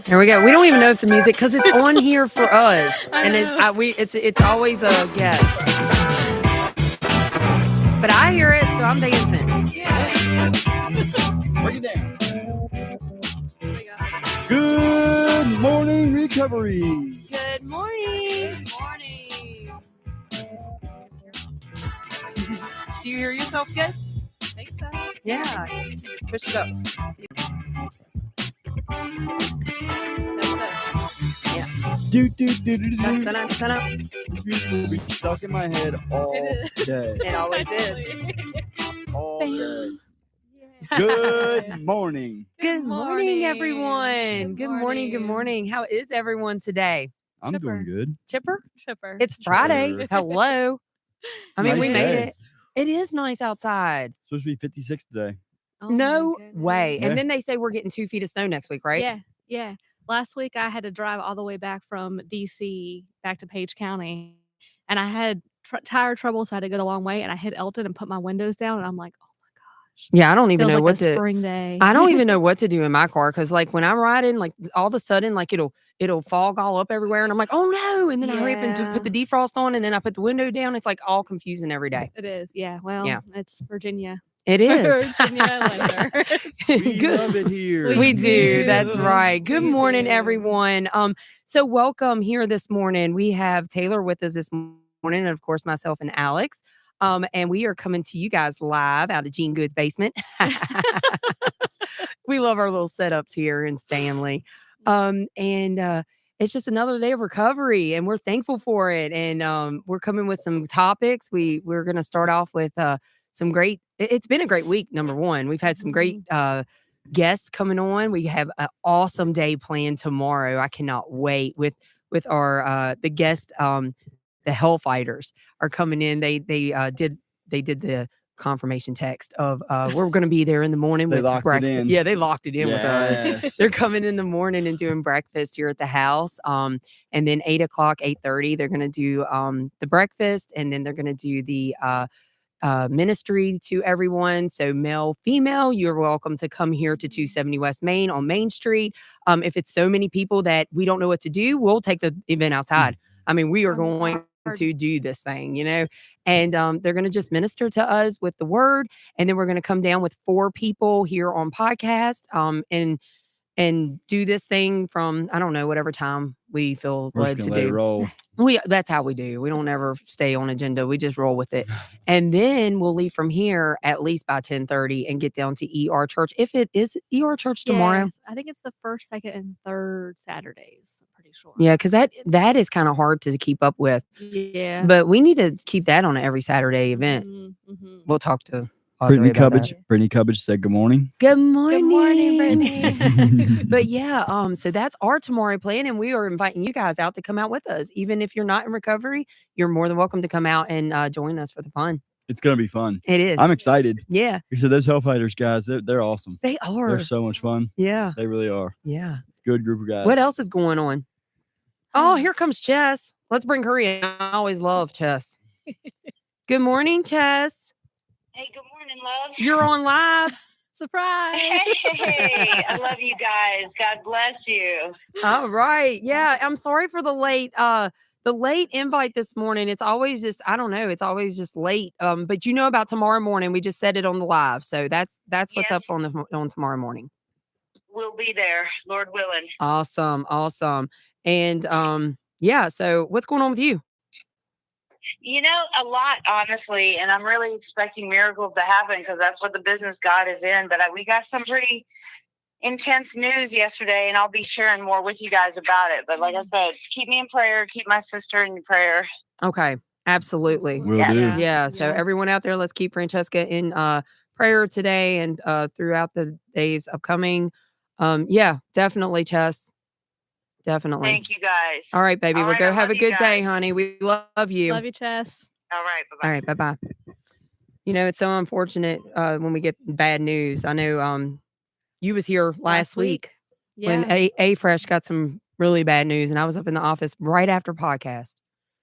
There we go. We don't even know if the music because it's on here for us, and know. it's always a guess. But I hear it, so I'm dancing. Yeah. Break it down. Oh my God. Good morning, recovery. Good morning. Good morning. Do you hear yourself good? I think so. Yeah. Just push it up. That's it. Do, do, do, do, do. Da-da-da-da-da. This music will be stuck in my head all It is. day. It always is. All Bam. day. Yeah. Good morning. Good morning, everyone. Good Good morning. Good morning. How is everyone today? I'm Chipper. doing good. Chipper? Chipper. It's Friday. Chipper. Hello. It's I a mean, we nice made day. it. It is nice outside. It's supposed to be 56 today. Oh my No goodness. way. Yeah. And then they say we're getting 2 feet of snow next week, right? Yeah. Yeah. Last week I had to drive all the way back from DC back to Page County, and I had tire trouble, so I had to go the long way. And I hit Elton and put my windows down, and I'm like, oh my gosh, Yeah, I don't even feels know like what a to. spring day. I don't even know what to do in my car because, like, when I'm riding, like, all of a sudden, like, it'll fog all up everywhere, and I'm like, oh no! And then I hurry up and put the defrost on, and then I put the window down. It's like all confusing every day. It is. Yeah. Well, Yeah. it's Virginia. It is. Virginia winter. We Good. love it here. We do. That's do. right. Good We morning, do. everyone. So welcome here this morning. We have Taylor with us this morning, and of course, myself and Alex. And we are coming to you guys live out of Gene Good's basement. We love our little setups here in Stanley. And it's just another day of recovery, and we're thankful for it. And we're coming with some topics. We're going to start off with some great. It's been a great week. Number one, we've had some great guests coming on. We have an awesome day planned tomorrow. I cannot wait with our the guest. The Hellfighters are coming in. They did the confirmation text of we're going to be there in the morning They with locked it breakfast. in. Yeah, they locked it in with us. Yes. They're coming in the morning and doing breakfast here at the house. And then 8:00, 8:30, they're going to do the breakfast, and then they're going to do the ministry to everyone. So male, female, you're welcome to come here to 270 West Main on Main Street. If it's so many people that we don't know what to do, we'll take the event outside. I mean, we are going to do this thing, and they're going to just minister to us with the word, and then we're going to come down with 4 people here on podcast, and do this thing from, I don't know, whatever time we feel We're led just to gonna let it do. roll. That's how we do. We don't ever stay on agenda. We just roll with it. And then we'll leave from here at least by 10:30 and get down to ER Church. If it is ER Church tomorrow. Yes, I think it's the first, second, and third Saturdays. I'm pretty sure. Yeah, because that is kind of hard to keep up with. Yeah. But we need to keep that on an every Saturday event. Mm-hmm. We'll talk to Audrey Brittany about Cubbage. that. Brittany Cubbage said good morning. Good morning. Good morning, Brittany. But yeah, so that's our tomorrow plan, and we are inviting you guys out to come out with us. Even if you're not in recovery, you're more than welcome to come out and join us for the fun. It's gonna be fun. It is. I'm excited. Yeah, You said those Hellfighters guys, they're awesome. they are. They're so much fun. Yeah, They really are. yeah. Good group of guys. What else is going on? Oh, here comes Chess. Let's bring her in. I always love Chess. Good morning, Chess. Hey, good morning, love. You're on live. Surprise. Hey, I love you guys. God bless you. All right. Yeah, I'm sorry for the late invite this morning. It's always just, I don't know, it's always just late. But you know about tomorrow morning. We just said it on the live. So that's what's Yes. up on tomorrow morning. We'll be there, Lord willing. Awesome. And yeah, so what's going on with you? You know, a lot, honestly, and I'm really expecting miracles to happen because that's what the business God is in. But we got some pretty intense news yesterday, and I'll be sharing more with you guys about it. But like I said, keep me in prayer. Keep my sister in your prayer. Okay. Absolutely. Will do. Yeah. So everyone out there, let's keep Francesca in prayer today and throughout the days upcoming. Yeah, definitely, Chess. Definitely. Thank you, guys. All right, baby. All We'll right, go I have a love you good day, guys. honey. We love you. Love you, Chess. All right. Bye-bye. All right, bye-bye. It's so unfortunate when we get bad news. I know you was here last week when Yeah. A Fresh got some really bad news, and I was up in the office right after podcast.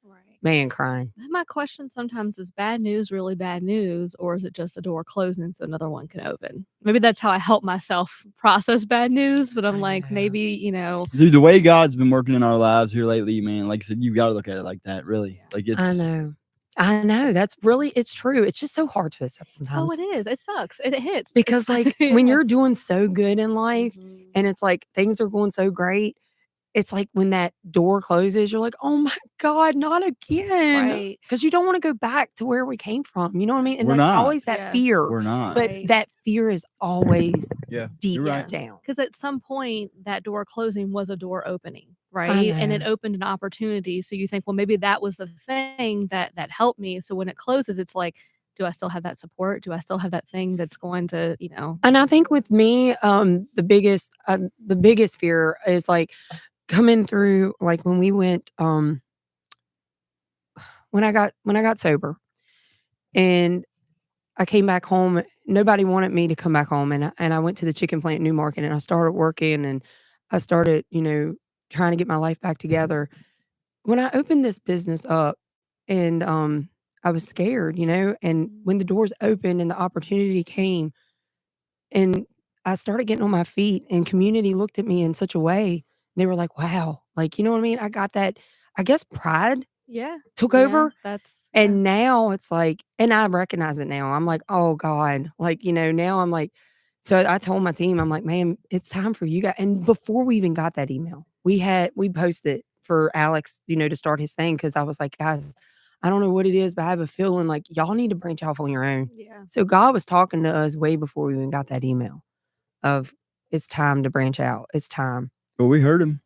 Right. man crying. Then my question sometimes is bad news really bad news, or is it just a door closing so another one can open? Maybe that's how I help myself process bad news, but I'm I like, know. maybe, you know, Dude, the way God's been working in our lives here lately, man, like I said, you got to look at it like that, really. Yeah. Like I it's, know. I know. That's really it's true. It's just so hard to accept oh, sometimes. it is. It sucks. It hits. Because, It's like, when yeah. you're doing so good in life Mhm. and it's like things are going so great, it's like when that door closes, you're like, "Oh my god, not again," Right. because you don't wanna go back to where we came from, you know what I mean? And we're that's not. always that Yes. fear, We're not. but Right. that fear is always Yeah, deep you're right. Yes. down. Because at some point, that door closing was a door opening, I right? And it know. opened an opportunity. So you think, well, maybe that was the thing that helped me. So when it closes, it's like, do I still have that support? Do I still have that thing that's going to, you know? And I think with me, the biggest fear is, like, coming through like, when we went, when I got sober and I came back home, nobody wanted me to come back home, and I went to the chicken plant in Newmarket, and I started working, and I started, trying to get my life back together. When I opened this business up and, I was scared, and when the doors opened and the opportunity came and I started getting on my feet and community looked at me in such a way, they were like, "Wow." Like, you know what I mean? I got that I guess pride Yeah. took Yeah. over. Yeah. And now it's like and I recognize it now. I'm like, "Oh god." Like, now I'm like so I told my team, I'm like, "Man, it's time for you guys." And before we even got that email, we posted for Alex, to start his thing because I was like, "Guys, I don't know what it is, but I have a feeling like y'all need to branch off on your own." Yeah. So God was talking to us way before we even got that email of, "It's time to branch out. It's time." But we heard him.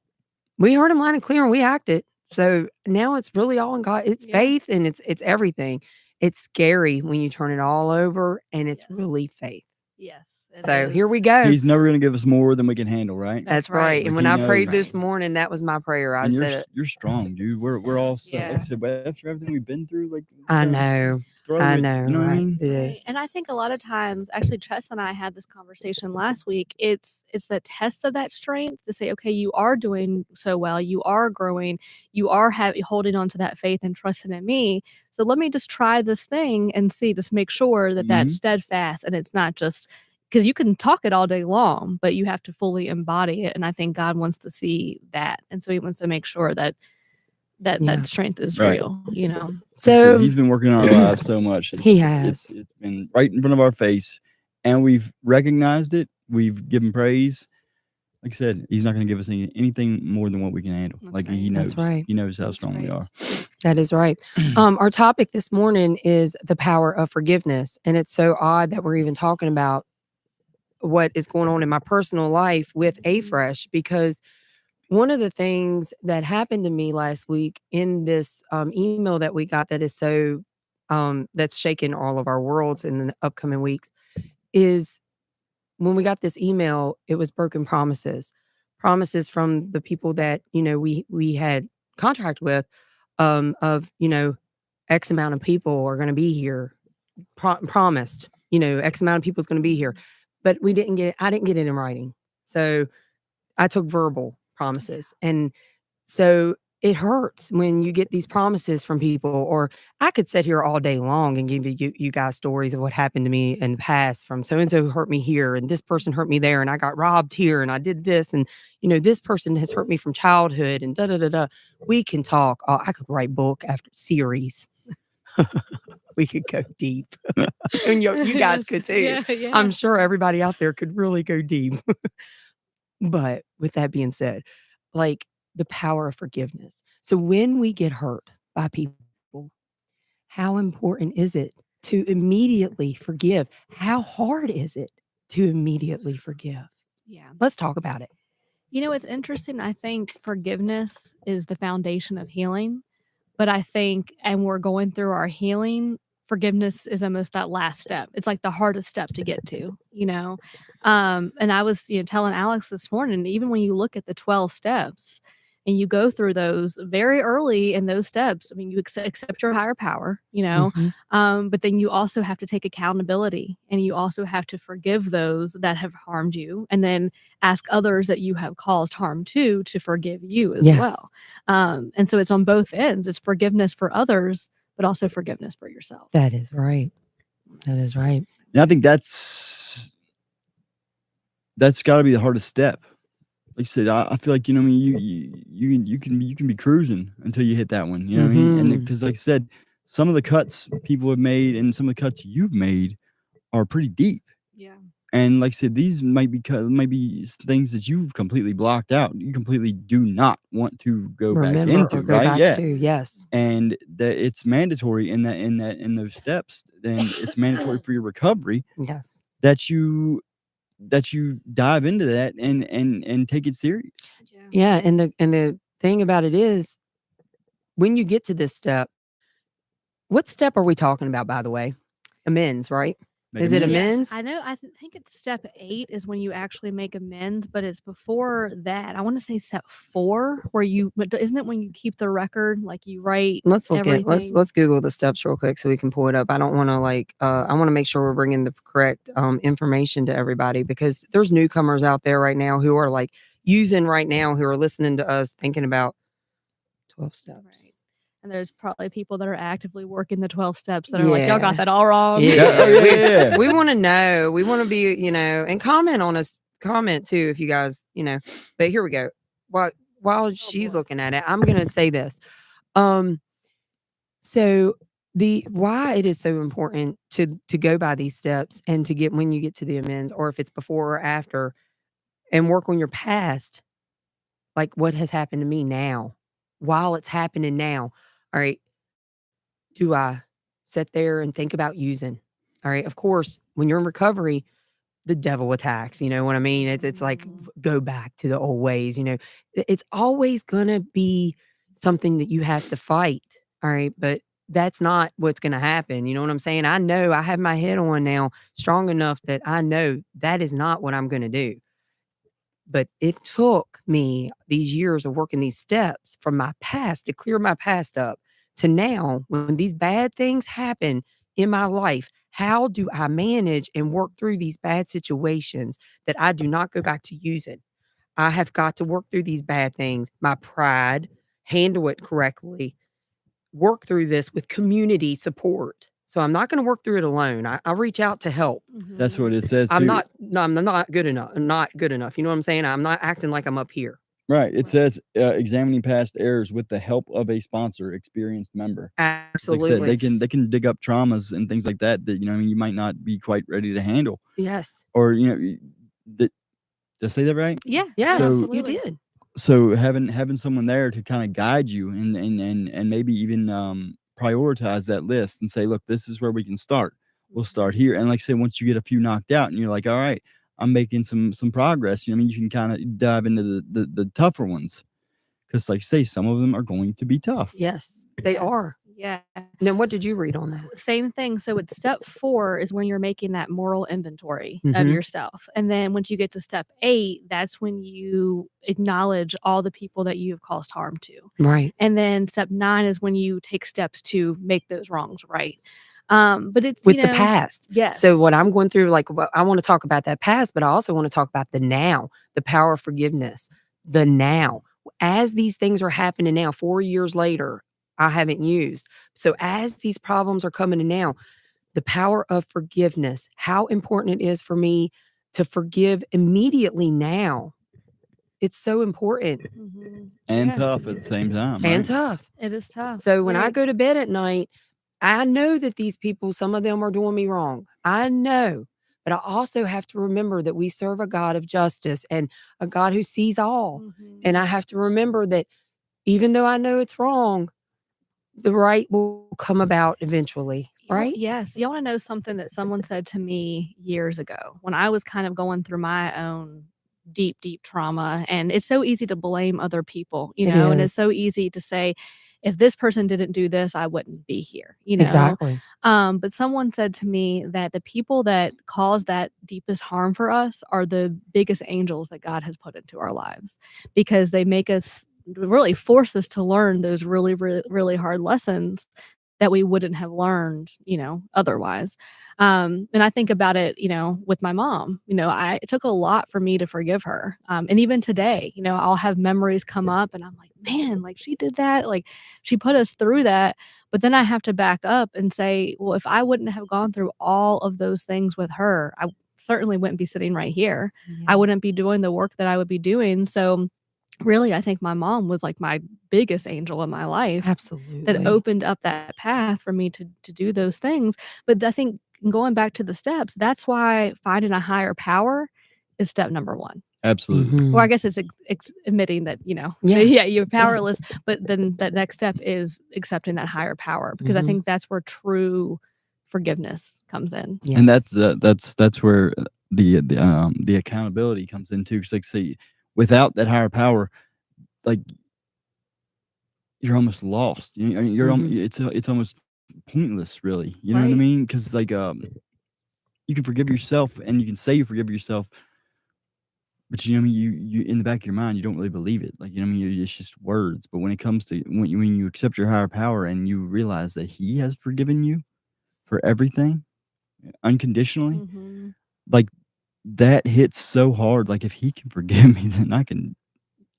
We heard him loud and clear and we acted. So now it's really all in God. It's Yeah. faith and it's everything. It's scary when you turn it all over and it's Yes. really faith. Yes. It So here we is. go. He's never going to give us more than we can handle, right? That's That's right. right. And Like, when he I prayed knows. this morning, that was my prayer. I And said, you're strong, dude. We're all so like I Yeah. said, but after everything we've been through, like I you know. throw I it, know, you know what I right? mean? It Right. is. And I think a lot of times, actually, Chess and I had this conversation last week. It's the test of that strength to say, okay, you are doing so well, you are growing, you are holding on to that faith and trusting in me. So let me just try this thing and see, just make sure that that's Mhm. steadfast and it's not just because you can talk it all day long, but you have to fully embody it. And I think God wants to see that, and so He wants to make sure that Yeah. that strength is Right. real. You know. Like I said, So he's been working in our lives so much. he has. It's been right in front of our face, and we've recognized it. We've given praise. Like I said, he's not going to give us anything more than what we can handle. That's Like right. he knows. That's right. He knows how That's strong we right. are. That is right. Our topic this morning is the power of forgiveness. And it's so odd that we're even talking about what is going on in my personal life with AFresh because one of the things that happened to me last week in this email that we got that is so that's shaking all of our worlds in the upcoming weeks is when we got this email, it was broken promises from the people that we had contract with of X amount of people are going to be here promised X amount of people is going to be here, but I didn't get it in writing, so I took verbal promises. And so it hurts when you get these promises from people, or I could sit here all day long and give you guys stories of what happened to me in the past from so and so hurt me here and this person hurt me there and I got robbed here and I did this and this person has hurt me from childhood and da da da da. We can talk. Oh, I could write book after series. We could go deep. And you guys Yes. could too. Yeah. Yeah. I'm sure everybody out there could really go deep. But with that being said, like the power of forgiveness. So when we get hurt by people, how important is it to immediately forgive? How hard is it to immediately forgive? Yeah. Let's talk about it. It's interesting. I think forgiveness is the foundation of healing. But I think, and we're going through our healing, forgiveness is almost that last step. It's like the hardest step to get to. And I was, telling Alex this morning, even when you look at the 12 steps, and you go through those very early in those steps. I mean, you accept your higher power, but then you also have to take accountability, and you also have to forgive those that have harmed you, and then ask others that you have caused harm to forgive you as well. And so it's on both ends. It's forgiveness for others, but also forgiveness for yourself. That is right. That is right. And I think that's got to be the hardest step. Like I said, I feel like, you can be cruising until you hit that one. You know what I mean? And because, like I said, some of the cuts people have made and some of the cuts you've made are pretty deep. Yeah. And like I said, these might be things that you've completely blocked out. You completely do not want to go back into, right? Yeah. Yes. And that it's mandatory in those steps. Then it's mandatory for your recovery. Yes. That you dive into that and take it serious. Yeah. And the thing about it is, when you get to this step, what step are we talking about, by the way? Amends, right? Is it amends? I know. I think it's step 8 is when you actually make amends, but it's before that. I want to say step 4, where isn't it when you keep the record, like you write? Let's everything? let's Google the steps real quick so we can pull it up. I don't want to I want to make sure we're bringing the correct information to everybody, because there's newcomers out there right now who are who are listening to us thinking about 12 steps. Right. And there's probably people that are actively working the 12 steps that are like, y'all got that all wrong. Yeah. We want to know. We want to be, and comment on us. Comment too if you guys, But here we go. While she's looking at it, I'm going to say this. So why it is so important to go by these steps and to get, when you get to the amends, or if it's before or after, and work on your past, like what has happened to me now, while it's happening now. All right. Do I sit there and think about using? All right. Of course, when you're in recovery, the devil attacks. You know what I mean? It's like, go back to the old ways. It's always going to be something that you have to fight. All right. But that's not what's going to happen. You know what I'm saying? I know I have my head on now strong enough that I know that is not what I'm going to do. But it took me these years of working these steps from my past to clear my past up to now, when these bad things happen in my life, how do I manage and work through these bad situations that I do not go back to using? I have got to work through these bad things, my pride, handle it correctly, work through this with community support. So I'm not going to work through it alone. I reach out to help. That's what it says too. I'm not good enough. I'm not good enough. You know what I'm saying? I'm not acting like I'm up here. Right. It says examining past errors with the help of a sponsor, experienced member. Absolutely. Like I said, they can dig up traumas and things like that you might not be quite ready to handle. Yes. Or did I say that right? Yeah. Yes, So- you did. So having someone there to kind of guide you and maybe even prioritize that list and say, look, this is where we can start. We'll start here. And like I said, once you get a few knocked out and you're like, all right, I'm making some progress. You can kind of dive into the tougher ones, because like I say, some of them are going to be tough. Yes, they are. Yeah. And then what did you read on that? Same thing. So it's step 4 is when you're making that moral inventory of Mhm. yourself. And then once you get to step 8, that's when you acknowledge all the people that you have caused harm to. Right. And then step 9 is when you take steps to make those wrongs right. But it's With the past. Yes. So what I'm going through, I want to talk about that past, but I also want to talk about the now, the power of forgiveness, the now. As these things are happening now, 4 years later, I haven't used. So as these problems are coming in now, the power of forgiveness, how important it is for me to forgive immediately now. It's so important And Yeah. tough at the same time. and right? tough. It is tough. So when I Yeah. go to bed at night, I know that these people, some of them are doing me wrong. I know. But I also have to remember that we serve a God of justice and a God who sees all. Mhm. And I have to remember that even though I know it's wrong, the right will come about eventually, right? Yes. You want to know something that someone said to me years ago when I was kind of going through my own deep, deep trauma? And it's so easy to blame other people, It and it's is. so easy to say, if this person didn't do this, I wouldn't be here, Exactly. But someone said to me that the people that cause that deepest harm for us are the biggest angels that God has put into our lives, because they make us really force us to learn those really, really, really hard lessons that we wouldn't have learned, otherwise. And I think about it, with my mom. It took a lot for me to forgive her. And even today, I'll have memories come up and I'm like, man, like she did that. Like she put us through that. But then I have to back up and say, well, if I wouldn't have gone through all of those things with her, I certainly wouldn't be sitting right here. I Yeah. wouldn't be doing the work that I would be doing. So really, I think my mom was like my biggest angel in my life that Absolutely. opened up that path for me to do those things. But I think going back to the steps, that's why finding a higher power is step number one. Absolutely. Or I Mhm. guess it's admitting that, Yeah. yeah, you're Yeah. powerless, but then that next step is accepting that higher power because I Mhm. think that's where true forgiveness comes in. And that's Yes. that's where the accountability comes in too. 'Cause like say, without that higher power, like you're almost lost. Mhm. It's almost pointless, really. You know what I Right. mean? Because like you can forgive yourself and you can say you forgive yourself, but you know what I mean. You in the back of your mind, you don't really believe it. Like you know what I mean. It's just words. But when it comes to when you accept your higher power and you realize that He has forgiven you for everything unconditionally, Mhm. like that hits so hard. Like if He can forgive me, then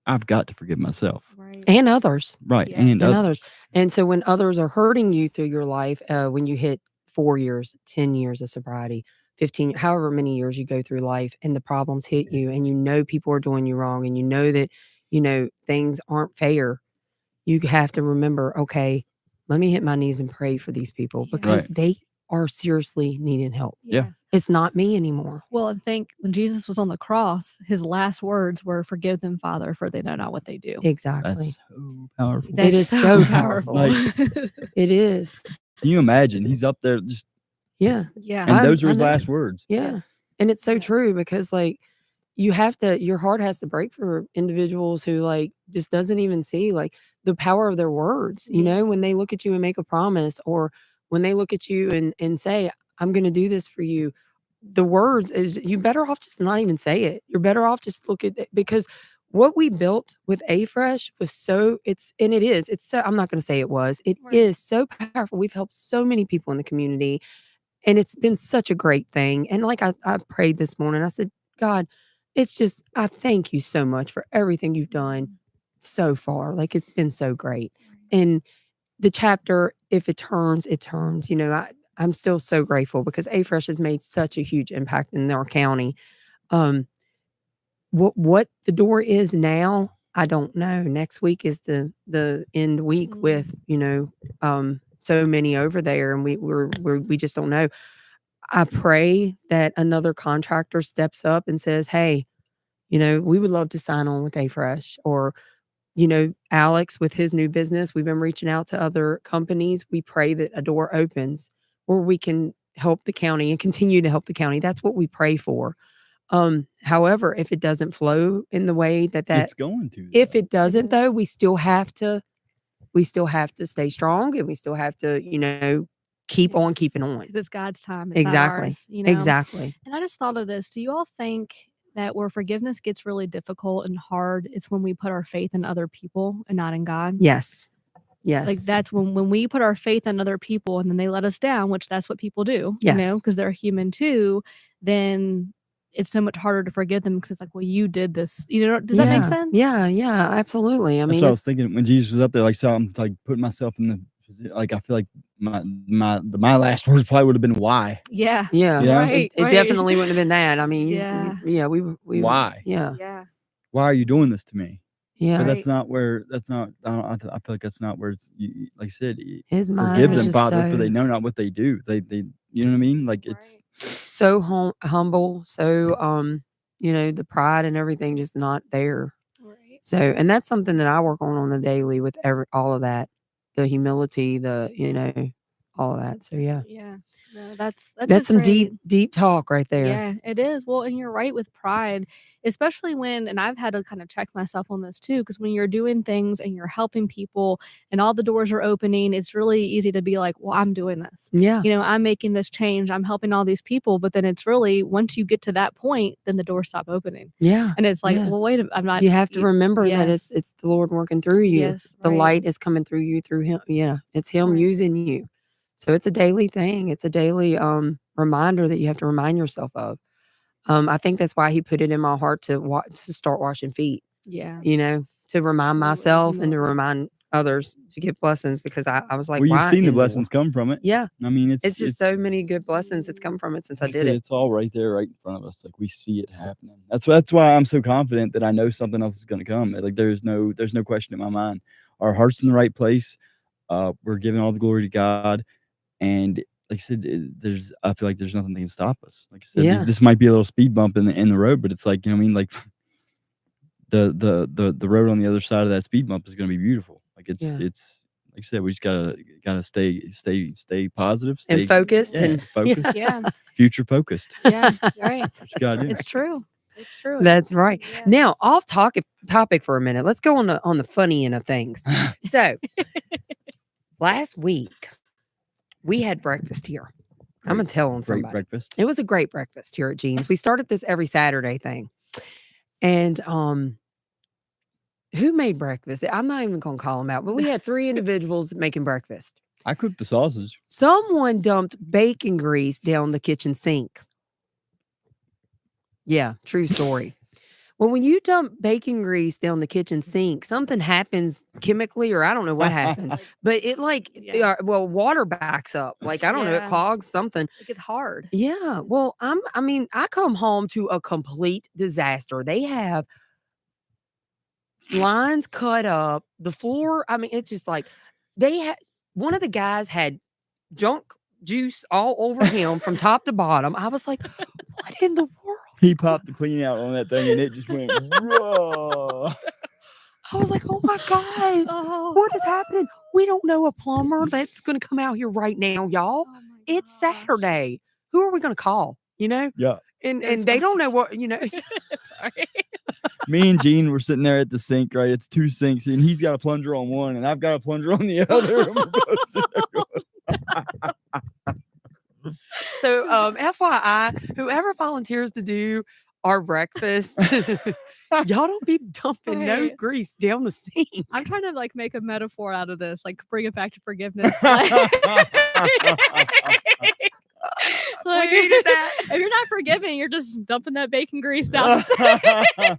I've got to forgive myself. Right. And others. Right. And Yes. And others. others. And so when others are hurting you through your life, when you hit 4 years, 10 years of sobriety, 15, however many years you go through life and the problems hit you and people are doing you wrong and that, things aren't fair, you have to remember, okay, let me hit my knees and pray for these people because Right. they are seriously needing help. Yeah. Yes. It's not me anymore. Well, and think when Jesus was on the cross, his last words were, "Forgive them, Father, for they know not what they do." Exactly. That's so powerful. It That's is so so powerful. powerful. Like, It is. can you imagine? He's up there just, Yeah. Yeah. and those are I his know. last words. Yeah. Yes. And it's so Yes. true because your heart has to break for individuals who just doesn't even see the power of their words, Yeah. when they look at you and make a promise or when they look at you and say, I'm going to do this for you. The words is you better off just not even say it. You're better off just look at it because what we built with A-Fresh was it's so, I'm not going to say it Right. is so powerful. We've helped so many people in the community and it's been such a great thing. And I prayed this morning, I said, God, I thank you so much for everything you've done Mhm. so far. Like, it's been so great. Right. And the chapter, if it turns, it turns. I'm still so grateful because A-Fresh has made such a huge impact in our county. Um, what the door is now, I don't know. Next week is the end week with, Mm. so many over there, and we just don't know. I pray that another contractor steps up and says, "Hey, we would love to sign on with A-Fresh," or, Alex with his new business, we've been reaching out to other companies. We pray that a door opens where we can help the county and continue to help the county. That's what we pray for. However, if it doesn't flow in the way It's going to, if though. it doesn't though, is. we still have to stay strong and we still have to, keep on Yes. keeping on. Because it's God's time, it's not Exactly. ours. Exactly. And I just thought of this. Do you all think that where forgiveness gets really difficult and hard, it's when we put our faith in other people and not in God? Yes. Like Yes. that's when we put our faith in other people and then they let us down, which that's what people do, Yes. because they're human too, then it's so much harder to forgive them because it's like, well, you did this. Does that make Yeah. sense? Yeah. Yeah. Absolutely. I That's mean, what I was it's thinking when Jesus was up there. Like, so I'm like putting myself in the like I feel like my last words probably would have been why. Yeah. yeah. You know? Right. It Right. definitely wouldn't have been that. I mean, Yeah. yeah, we Why? yeah. Yeah. Why are you doing this to me? Yeah. But Right. that's not where. That's not. I feel like that's not where it's. Like I said, His mind forgive was them, just Father, for they so know not what they do. They. You know what I mean? Like it's. Right. so humble, so the pride and everything just not there. Right. So, and that's something that I work on the daily with all of that, the humility, all of that. So yeah. Yeah. No, that's a That's some great. deep talk right there. Yeah, it is. Well, and you're right with pride, especially when, and I've had to kind of check myself on this too, because when you're doing things and you're helping people and all the doors are opening, it's really easy to be like, well, I'm doing this. Yeah. I'm making this change. I'm helping all these people. But then it's really, once you get to that point, then the doors stop opening. Yeah. And it's like, Yeah. well, wait, I'm not. You have to remember that Yes. it's the Lord working through you. Yes, The right. light is coming through you through him. Yeah. It's him Right. using you. So it's a daily thing. It's a daily reminder that you have to remind yourself of. I think that's why he put it in my heart to start washing feet, Yeah. to remind True myself and to humility. remind others to get blessings, because I was like, Well, you've why seen the in war? blessings come from it. Yeah. I mean, It's just so many good blessings that's come from it since I like did it. It's all right there, right in front of us. Like we see it happening. That's why I'm so confident that I know something else is going to come. Like there's no question in my mind. Our heart's in the right place. We're giving all the glory to God, and like I said, I feel like there's nothing that can stop us. Like I said, Yeah. this might be a little speed bump in the road, but it's like, you know what I mean? Like the road on the other side of that speed bump is going to be beautiful. Like it's like I said, we just gotta stay positive, stay And focused and focused, Yeah. future focused. Yeah. Right. That's what you gotta do. It's true. It's true. That's right. Now, Yes. off topic for a minute. Let's go on the funny end of things. So, last week we had breakfast here. I'm gonna tell on Great somebody. breakfast. It was a great breakfast here at Jean's. We started this every Saturday thing, and who made breakfast? I'm not even gonna call them out, but we had 3 individuals making breakfast. I cooked the sausage. Someone dumped bacon grease down the kitchen sink. Yeah, true story. Well, when you dump bacon grease down the kitchen sink, something happens chemically, or I don't know what happens, but it Yeah. water backs up. Like, I don't know, it Yeah. clogs something. It gets hard. Yeah. Well, I come home to a complete disaster. They have lines cut up, the floor. I mean, it's just like one of the guys had junk juice all over him from top to bottom. I was like, what in the world? He popped the clean out on that thing and it just went raw. I was like, oh my gosh, Oh. what is happening? We don't know a plumber that's going to come out here right now, y'all. Oh my It's gosh. Saturday. Who are we going to call? Yeah. And they don't know what, Sorry. Me and Gene were sitting there at the sink, right? It's 2 sinks, and he's got a plunger on one, and I've got a plunger on the other. And we're both sitting there going, So, FYI, whoever volunteers to do our breakfast, y'all don't be dumping no Right. grease down the sink. I'm trying to make a metaphor out of this, bring it back to forgiveness. We needed that. If you're not forgiving, you're just dumping that bacon grease down. and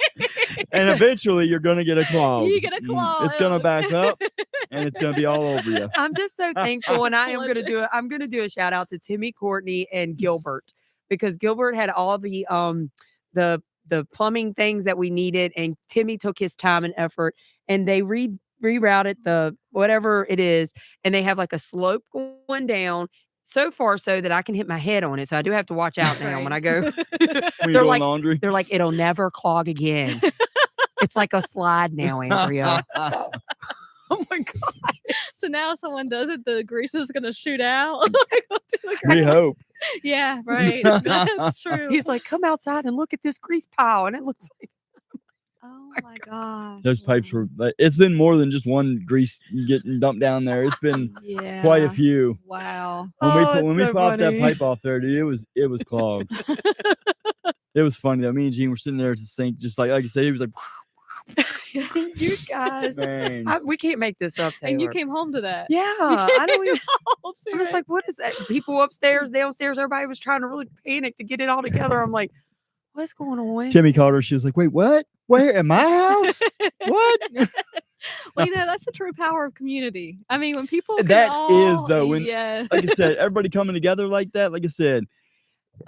eventually you're gonna get a clog. You get a clog. It's gonna back up and it's gonna be all over you. I'm just so thankful, and I am going to Legit. do it. I'm going to do a shout out to Timmy, Courtney, and Gilbert, because Gilbert had all the plumbing things that we needed, and Timmy took his time and effort, and they rerouted the whatever it is, and they have like a slope going down. So far, so that I can hit my head on it. So I do have to watch out now when I go. When you're They're doing like, laundry. They're like, it'll never clog again. It's like a slide now, Andrea. Oh my God. So now if someone does it, the grease is gonna shoot out. We hope. Yeah, right. That's true. He's like, come outside and look at this grease pile. And it looks like, oh my gosh. Those pipes were. It's been more than just one grease getting dumped down there. It's been Yeah. quite a few. Wow. When we it's so popped that funny. pipe off there, dude, it was clogged. It was funny though. Me and Gene were sitting there at the sink, just like you said. He was like, you guys, man. we can't make this up, Taylor. And you came home to that. Yeah, I don't even. home to I'm just it. like, what is that? People upstairs, downstairs, everybody was trying to really panic to get it all together. I'm like, what's going on? Timmy called her. She was like, wait, what? Where? At my house? What? Well, that's the true power of community. I mean, when people That can is, all- though, when- yeah. Like I said, everybody coming together like that. Like I said,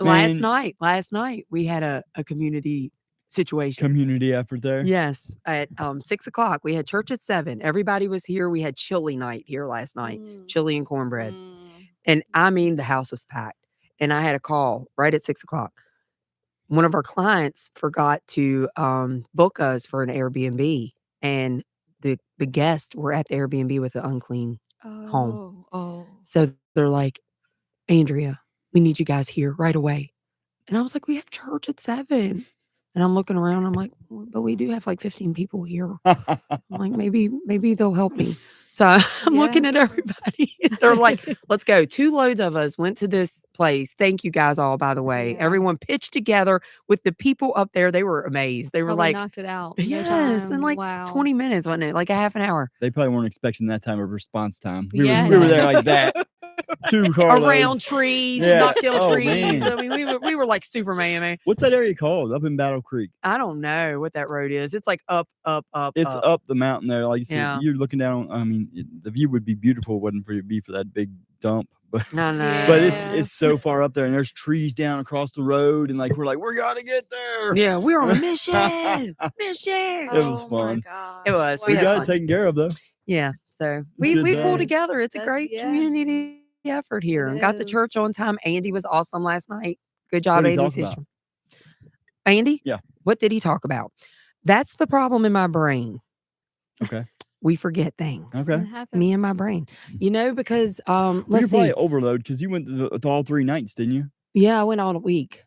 Last man, night we had a community situation. community effort there. Yes, at 6:00 we had church at 7. Everybody was here. We had chili night here last night, Mm, chili and cornbread, mm. and I mean the house was packed. And I had a call right at 6:00. One of our clients forgot to book us for an Airbnb, and the guests were at the Airbnb with the unclean home. Oh. So they're like, Andrea, we need you guys here right away. And I was like, we have church at 7. And I'm looking around. I'm like, "Well, but we do have like 15 people here. I'm like, maybe they'll help me. So I'm looking Yeah. at everybody. They're like, let's go. 2 loads of us went to this place. Thank you guys all, by the way. Yeah. Everyone pitched together with the people up there. They were amazed. They were Probably like, knocked it out in no yes, in time. like Wow. 20 minutes, wasn't it? Like a half an hour. They probably weren't expecting that time of response time. We Yeah. were there like that. 2 Around carloads. trees, Yeah. knock down Oh, trees. man. I mean, we were like Superman, man. What's that area called up in Battle Creek? I don't know what that road is. It's like up. It's up the mountain there. Like you said, Yeah. you're looking down. I mean, the view would be beautiful, wouldn't it be for that big dump. But No, no. but Yeah. it's so far up there, and there's trees down across the road, and like we're gotta get there. Yeah, we're on a mission. Mission. It was Oh my fun. gosh. It was. We had got fun. it taken care of though. Yeah. So It's good we pulled times. together. It's a That's- great yeah. community effort here. It And got to is. church on time. Andy was awesome last night. Good job, What'd he Andy talk about? Sister. Andy? Yeah. What did he talk about? That's the problem in my brain. Okay. We forget things. Okay. It happens. Me and my brain. Because Well, you're let's probably see. overload because you went to all 3 nights, didn't you? Yeah, I went all week.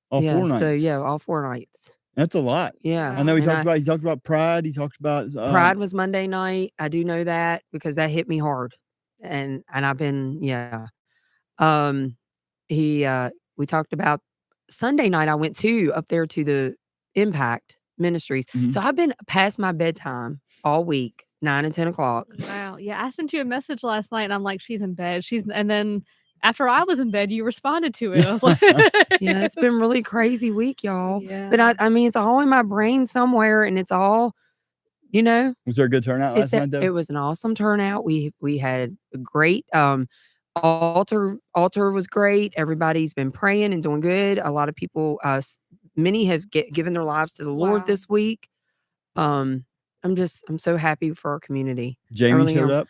All yeah, 4 nights. So yeah, all 4 nights. That's a lot. Yeah. I know he And talked about Pride. He talked about Pride was Monday night. I do know that because that hit me hard. And I've been, yeah. We talked about Sunday night. I went up there to the Impact Ministries. Mhm. So I've been past my bedtime all week, 9 and 10 o'clock. Wow. Yeah, I sent you a message last night and I'm like, she's in bed. And then after I was in bed, you responded to it. I was like, Yeah, it's been really crazy week, y'all. Yeah. But I mean, it's all in my brain somewhere, and it's all, you know, Was there a good turnout last night though? it was an awesome turnout. We had a great altar was great. Everybody's been praying and doing good. A lot of people, many have given their lives to the Lord Wow. this week. I'm so happy for our community. Jamie really showed am. up.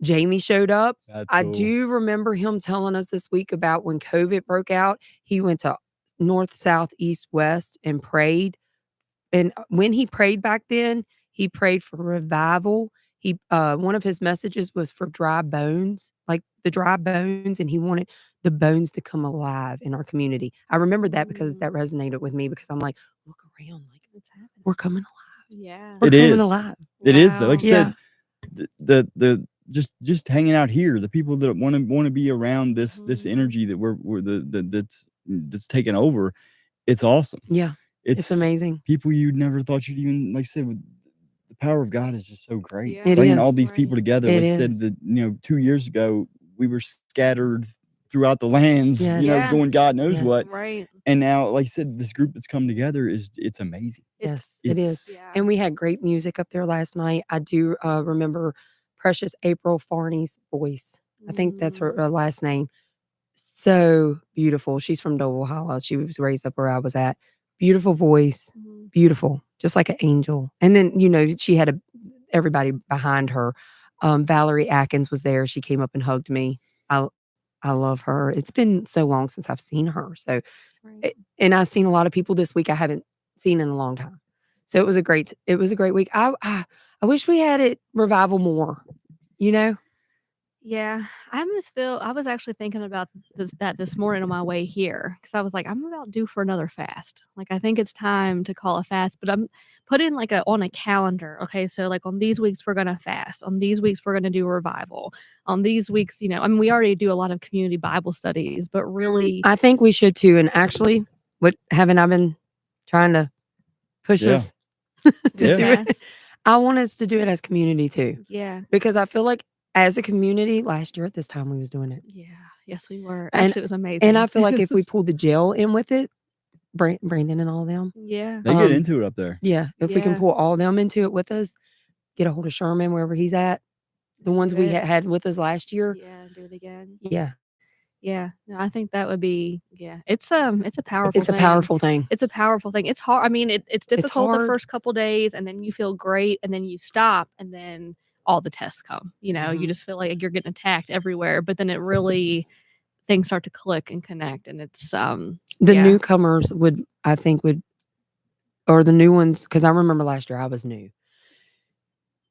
Jamie showed up. That's I cool. do remember him telling us this week about when COVID broke out. He went to north, south, east, west and prayed. And when he prayed back then, he prayed for revival. He one of his messages was for dry bones, like the dry bones, and he wanted the bones to come alive in our community. I remember that because that resonated with me because I'm like, look around, like What's happening? we're coming alive. Yeah. We're It coming is. alive. It is. Like you Yeah. said, the just hanging out here, the people that want to be around this Mhm. energy that that's taken over, it's awesome. Yeah. It's amazing. People you never thought you'd even, like I said, with the power of God is just so great. Yeah. It Bringing all is. these people Right. together. It Like I said, is. that 2 years ago we were scattered throughout the lands, Yes. Yeah. going God knows Yes. what. Right. And now, like I said, this group that's come together it's amazing. Yes, it is. Yeah. And we had great music up there last night. I do remember Precious April Farney's voice. I think that's her Mm. last name. So beautiful. She's from Doble Hollow. She was raised up where I was at. Beautiful voice. Mhm. Beautiful. Just like an angel. And then, she had everybody behind her. Valerie Atkins was there. She came up and hugged me. I love her. It's been so long since I've seen her. So, Right. and I've seen a lot of people this week I haven't seen in a long time. So it was a great week. I wish we had it revival more, you know? Yeah, I was actually thinking about that this morning on my way here because I was like, I'm about due for another fast. Like, I think it's time to call a fast, but I'm put in like on a calendar. Okay, so like on these weeks we're gonna fast. On these weeks we're gonna do revival. On these weeks, I mean, we already do a lot of community Bible studies, but really, I think we should too. And actually, what haven't I been trying to push Yeah. us to Yeah. do it? fast. I want us to do it as community too. Yeah, Because I feel like as a community, last year at this time we was doing it. yeah, yes, we were. And- Actually, it was amazing. And I feel like if we pulled the jail in with it, Brandon and all of them. yeah, They get Um, into it up there. Yeah. If we can Yeah. pull all of them into it with us, get a hold of Sherman wherever he's at. The ones do we it. had with us last year. Yeah, do it again. Yeah. Yeah, no, I think that would be. Yeah, it's a powerful. It's a thing. powerful thing. It's a powerful thing. It's hard. I mean, it's difficult the hard. first couple days, and then you feel great, and then you stop, and then all the tests come. You Mhm. just feel like you're getting attacked everywhere. But then it really things start to click and connect, and it's The yeah. newcomers would, or the new ones, because I remember last year I was new.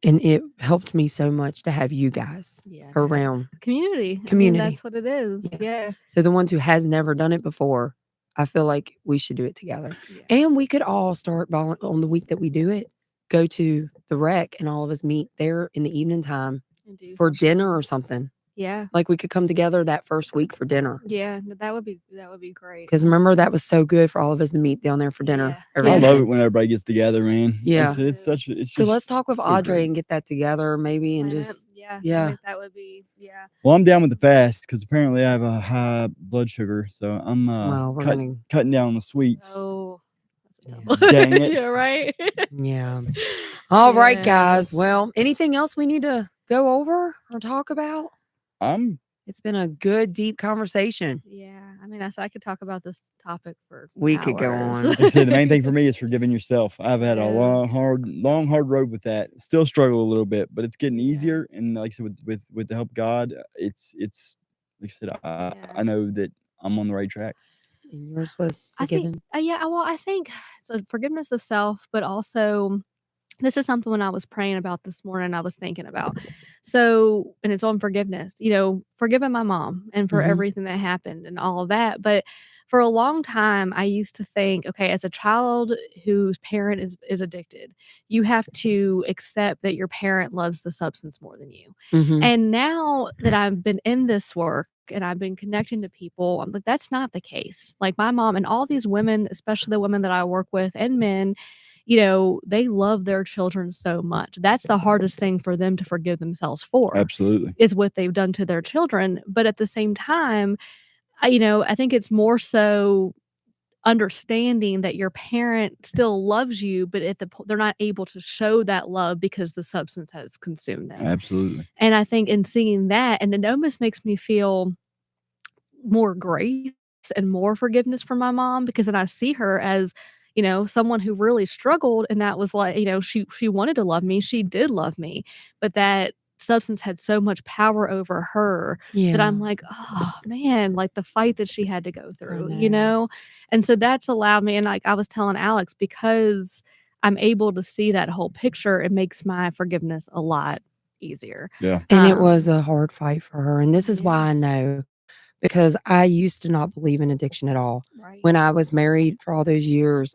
And it helped me so much to have you guys Yeah. to have around. community. I mean, Community. that's what it is. Yeah. Yeah. So the ones who has never done it before, I feel like we should do it together. Yeah. And we could all start on the week that we do it, go to the rec and all of us meet there in the evening time And do for something. dinner or something. Yeah. Like we could come together that first week for dinner. Yeah. That would be great. Because remember, that was so good for all of us to meet down there for dinner. Yeah. every I Yeah. love weekend. it when everybody gets together, man. Like I Yeah. said, it's such. It's So just let's talk with so Audrey great. and get that together maybe and Plan it. just, Yeah. I yeah. think that would be, yeah. Well, I'm down with the fast because apparently I have a high blood sugar, so I'm Well, we're going to, cutting down on the sweets. Oh, that's a Yeah. tough one. Dang it. Yeah, right. yeah. All right, guys. Yes. Well, anything else we need to go over or talk about? I'm It's been a good, deep conversation. Yeah. I mean, I could talk about this topic for We could go hours. on. like I said, the main thing for me is forgiving yourself. I've had a long, Yes. hard road with that. Still struggle a little bit, but it's getting Yeah. easier. And like I said, with the help of God, it's like I said, Yeah. I know that I'm on the right track. And yours was I think, forgiven. yeah, well, I think it's a forgiveness of self, but also this is something when I was praying about this morning, I was thinking about. So, and it's on forgiveness, forgiving my mom and for Mhm. everything that happened and all of that. But for a long time, I used to think, okay, as a child whose parent is addicted, you have to accept that your parent loves the substance more than you. Mhm. And now that I've been in this work and I've been connecting to people, I'm like, that's not the case. Like my mom and all these women, especially the women that I work with and men, they love their children so much. That's the hardest thing for them to forgive themselves for Absolutely. is what they've done to their children. But at the same time, I think it's more so understanding that your parent still loves you, but they're not able to show that love because the substance has consumed them. Absolutely. And I think in seeing that, and it almost makes me feel more grace and more forgiveness for my mom because then I see her as, someone who really struggled and that was like, she wanted to love me. She did love me, but that substance had so much power over her that I'm Yeah. like, oh man, like the fight that she had to go through, know. And so that's allowed me, and like I was telling Alex, because I'm able to see that whole picture, it makes my forgiveness a lot easier. Yeah. And it was Um, a hard fight for her. And this is why I yes. know, because I used to not believe in addiction at all. Right. When I was married for all those years,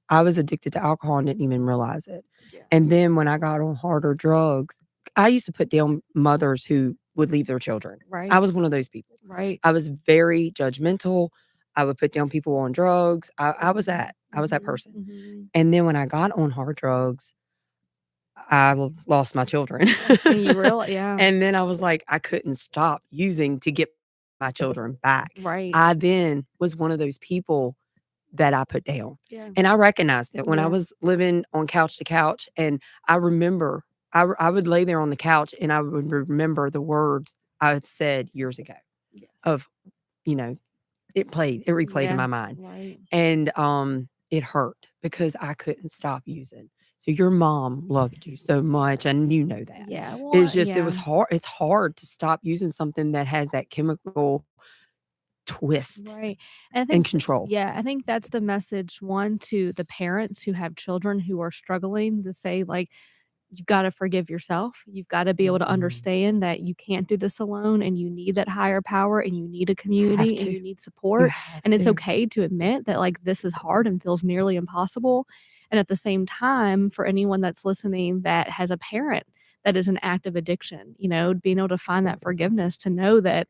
I was addicted to alcohol and didn't even realize it. Yeah. And then when I got on harder drugs, I used to put down mothers who would leave their children. I Right. was one of those people. Right. I was very judgmental. I would put down people on drugs. I was that. I was that Mhm, person. mhm. And then when I got on hard drugs, I lost my children. And you realize, yeah. And then I was like, I couldn't stop using to get my children back. Right. I then was one of those people that I put down. Yeah. And I recognized it when I Yeah. was living on couch to couch. And I remember I would lay there on the couch and I would remember the words I had said years ago Yes. of, it replayed in Yeah. my mind. Right. And it hurt because I couldn't stop using. So your mom loved you so much, and you know that. Yeah. Well, It's just it was yeah. hard. It's hard to stop using something that has that chemical twist Right. And I and think control. yeah, I think that's the message one to the parents who have children who are struggling to say like you've got to forgive yourself. You've got to be able to Mhm. understand that you can't do this alone and you need that higher power and you need a Have community and to. you need You support. have And it's to. okay to admit that like this is hard and feels nearly impossible. And at the same time, for anyone that's listening that has a parent that is an active addiction, being able to find that forgiveness to know that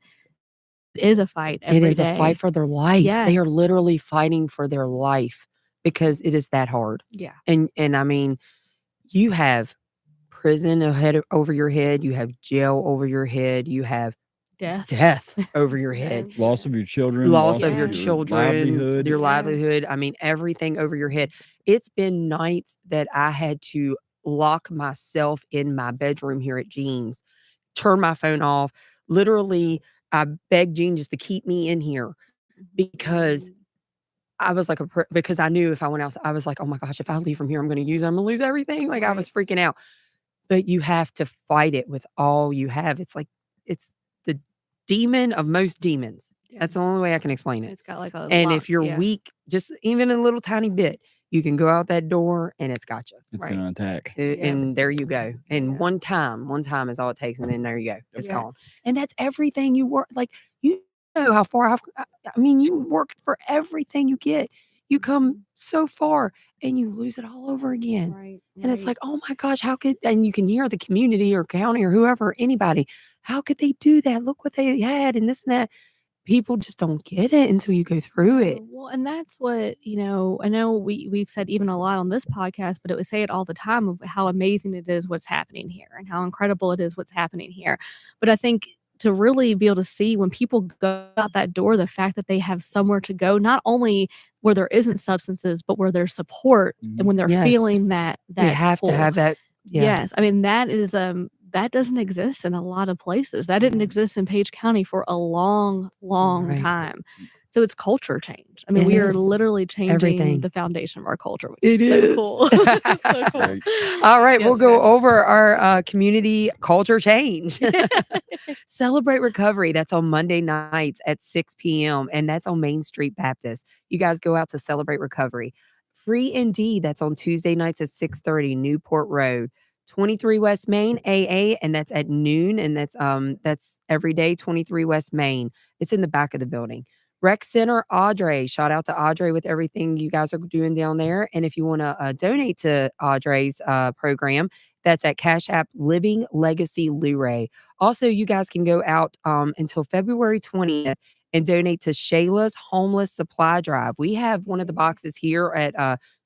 it is a fight It every is a fight day. for their life. They are Yes. literally fighting for their life because it is that hard. Yeah. And I mean, you have prison over your head, you have jail over your head, you have Death. death over your Yeah. head, Loss of your children, loss loss of of your Yes. your children, livelihood. your Yes. livelihood. I mean, everything over your head. It's been nights that I had to lock myself in my bedroom here at Jean's, turn my phone off. Literally, I begged Jean just to keep me in here because Mhm. I was like because I knew if I went out, I was like, oh my gosh, if I leave from here, I'm going to I'm going to lose everything. Like I Right. was freaking out. But you have to fight it with all you have. It's like it's the demon of most demons. Yeah. That's the only way I can explain it. It's got like a And lot. if you're Yeah. weak, just even a little tiny bit, You can go out that door and it's got you. It's Right. gonna attack. Yeah. And there you go. And Yeah. one time is all it takes, and then there you go. It's Yeah. gone. And that's everything you work. Like, you know how far I mean, you work for everything you get. You come so far and you lose it all over again. Right. And it's like, oh my gosh, how could, and you can hear the community or county or whoever, anybody, how could they do that? Look what they had and this and that. People just don't get it until you go through it. Well, and that's what, I know we've said even a lot on this podcast, but we say it all the time of how amazing it is what's happening here and how incredible it is what's happening here. But I think to really be able to see when people go out that door, the fact that they have somewhere to go, not only where there isn't substances, but where there's support and when they're Yes. feeling that You have to pull. have that. Yeah. Yes. I mean, that is that doesn't exist in a lot of places. That didn't exist in Page County for a long, long Right. time. So it's culture change. I mean, It we are is. literally changing everything. the foundation of our culture, which It is so is. cool. It's so cool. Right. All right, we'll Yes, go ma'am. over our community culture change. Celebrate Recovery. That's on Monday nights at 6 p.m. And that's on Main Street Baptist. You guys go out to Celebrate Recovery. Free Indeed. That's on Tuesday nights at 6:30 Newport Road. 23 West Main AA, and that's at noon. And that's every day, 23 West Main. It's in the back of the building. Rec Center, Audrey. Shout out to Audrey with everything you guys are doing down there. And if you want to donate to Audrey's program, that's at Cash App Living Legacy Luray. Also, you guys can go out until February 20th and donate to Shayla's Homeless Supply Drive. We have one of the boxes here at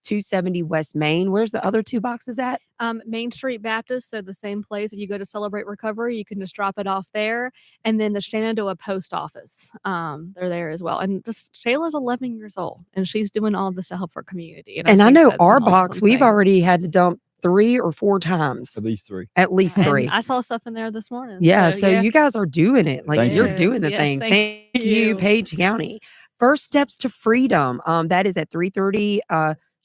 270 West Main. Where's the other two boxes at? Main Street Baptist, so the same place. If you go to Celebrate Recovery, you can just drop it off there. And then the Shenandoah Post Office, they're there as well. And just Shayla's 11 years old, and she's doing all this to help her community. And I think know that's our an box, awesome we've thing. already had to dump 3 or 4 times. At least 3. At least And 3. I saw stuff in there this morning. Yeah, so you guys are doing it. Like, Thank you're you. doing the Yes, thing. thank Thank you, you. Page County. First Steps to Freedom. That is at 3:30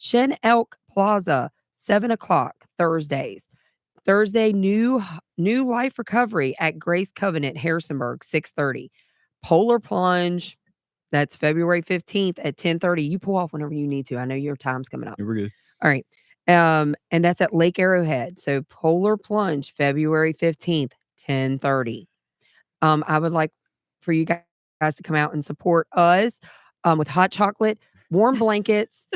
Shen Elk Plaza, 7 o'clock Thursdays. Thursday, New Life Recovery at Grace Covenant, Harrisonburg, 6:30. Polar Plunge, that's February 15th at 10:30. You pull off whenever you need to. I know your time's coming up. Yeah, we're good. All right. And that's at Lake Arrowhead. So Polar Plunge, February 15th, 10:30. I would like for you guys to come out and support us with hot chocolate, warm blankets,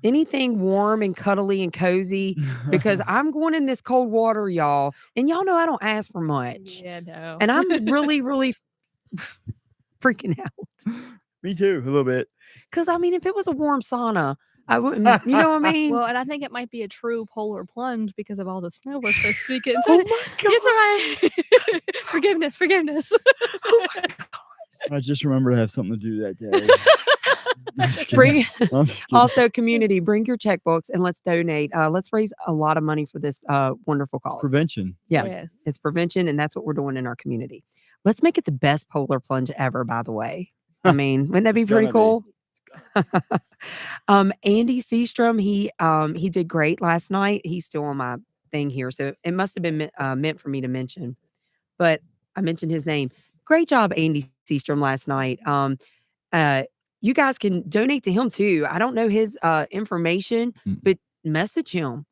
anything warm and cuddly and cozy, because I'm going in this cold water, y'all. And y'all know I don't ask for much. Yeah, no. And I'm really, really freaking out. Me too, a little bit. Because, I mean, if it was a warm sauna, I wouldn't, you know what I mean? Well, and I think it might be a true polar plunge because of all the snow we're supposed to be getting. Oh So my it's all right. Forgiveness. Oh my God. I just remember to have something to do that day. I'm just kidding. Bring I'm just kidding. also community, bring your checkbooks and let's donate. Let's raise a lot of money for this wonderful cause. Prevention. Yes, Yes. it's prevention, and that's what we're doing in our community. Let's make it the best polar plunge ever, by the way. I mean, wouldn't that be It's pretty gonna be. cool? It's gonna Andy Seastrom, he did great last night. He's still on my thing here, so it must have been meant for me to mention, but I mentioned his name. Great job, Andy Seastrom, last night. You guys can donate to him too. I don't know his information, but message him.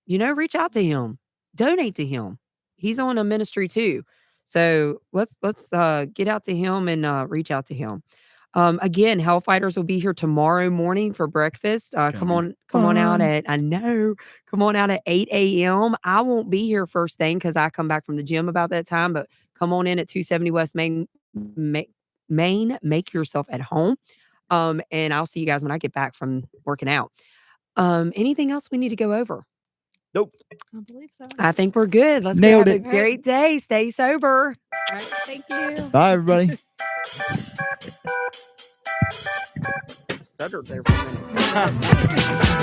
Reach out to him. Donate to him. He's on a ministry too. So let's get out to him and reach out to him. Again, Hellfighters will be here tomorrow morning for breakfast. Come on out at 8 a.m. I won't be here first thing because I come back from the gym about that time, but come on in at 270 West Main. Make yourself at home. And I'll see you guys when I get back from working out. Anything else we need to go over? Nope. I believe so. I think we're good. Let's Nailed go have it. a great day. Stay sober. All right. Thank you. Bye, everybody. I stuttered there for a minute.